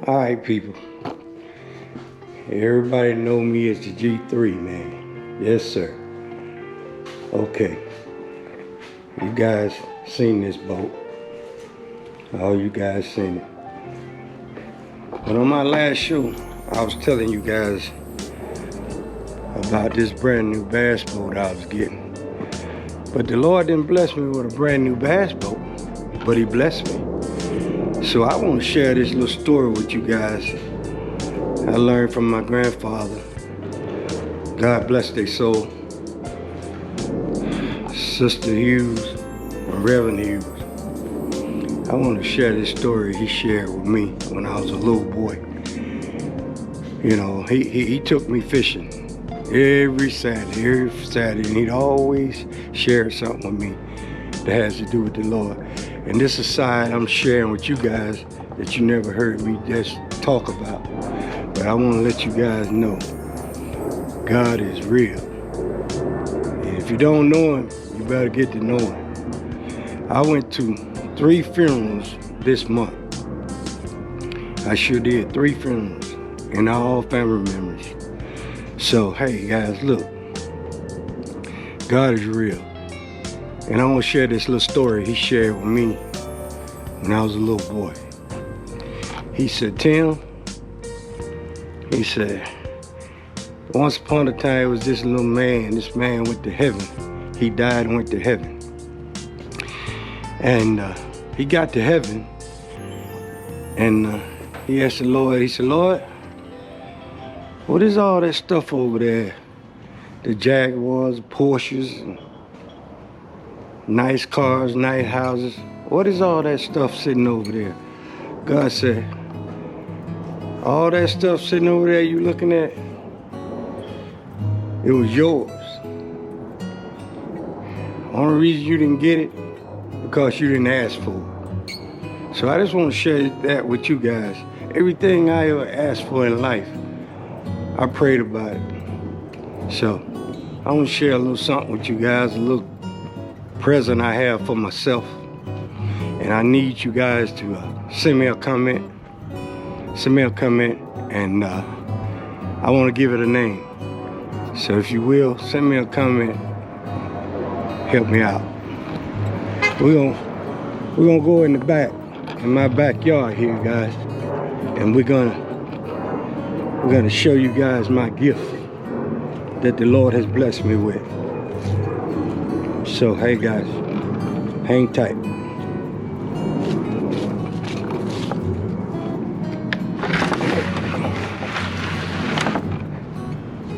All right, people. Everybody know me as the G3, man. Yes, sir. Okay. You guys seen this boat. All you guys seen it. But on my last show, I was telling you guys about this brand new bass boat I was getting. But the Lord didn't bless me with a brand new bass boat, but He blessed me. So I want to share this little story with you guys. I learned from my grandfather. God bless their soul. Sister Hughes and Reverend Hughes. I want to share this story he shared with me when I was a little boy. You know, he took me fishing every Saturday, and he'd always share something with me that has to do with the Lord. And this is a side I'm sharing with you guys that you never heard me just talk about. But I want to let you guys know God is real. And if you don't know Him, you better get to know Him. I went to 3 funerals this month. I sure did, 3 funerals, and all family members. So, hey guys, look, God is real. And I want to share this little story He shared with me when I was a little boy. He said, Tim, he said, once upon a time, it was this little man. This man went to heaven. He died and went to heaven. And he got to heaven, and he asked the Lord, he said, Lord, what is all that stuff over there? The Jaguars, Porsches, and nice cars, nice houses. What is all that stuff sitting over there? God said, all that stuff sitting over there you looking at, it was yours. Only reason you didn't get it, because you didn't ask for it. So I just want to share that with you guys. Everything I ever asked for in life, I prayed about it. So I want to share a little something with you guys, a little present I have for myself. And I need you guys to send me a comment. And I want to give it a name. So if you will, send me a comment, help me out. We're gonna go in the back, in my backyard here, guys, and we're gonna show you guys my gift that the Lord has blessed me with. So hey guys, hang tight.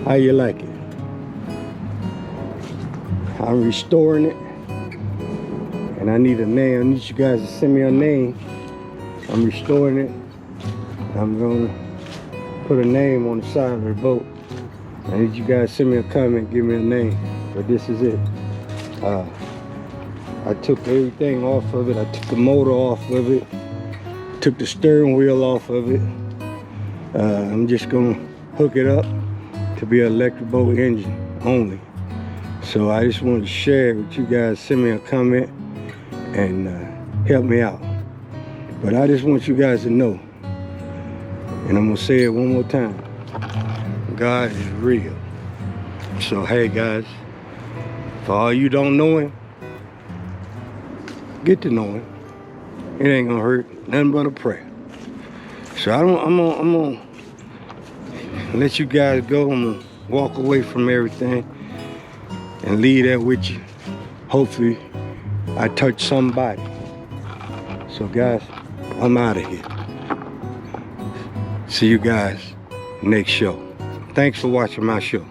How you like it? I'm restoring it, and I need a name. I need you guys to send me a name. I'm restoring it. I'm gonna put a name on the side of the boat. I need you guys to send me a comment, give me a name. But this is it. I took everything off of it. I took the motor off of it. Took the steering wheel off of it. I'm just gonna hook it up to be an electric boat engine only. So I just want to share with you guys. Send me a comment and help me out. But I just want you guys to know, and I'm gonna say it one more time, God is real. So hey guys, for all you don't know Him, get to know Him. It ain't gonna hurt, nothing but a prayer. So I'm gonna let you guys go. I'm gonna walk away from everything and leave that with you. Hopefully I touch somebody. So guys, I'm out of here. See you guys next show. Thanks for watching my show.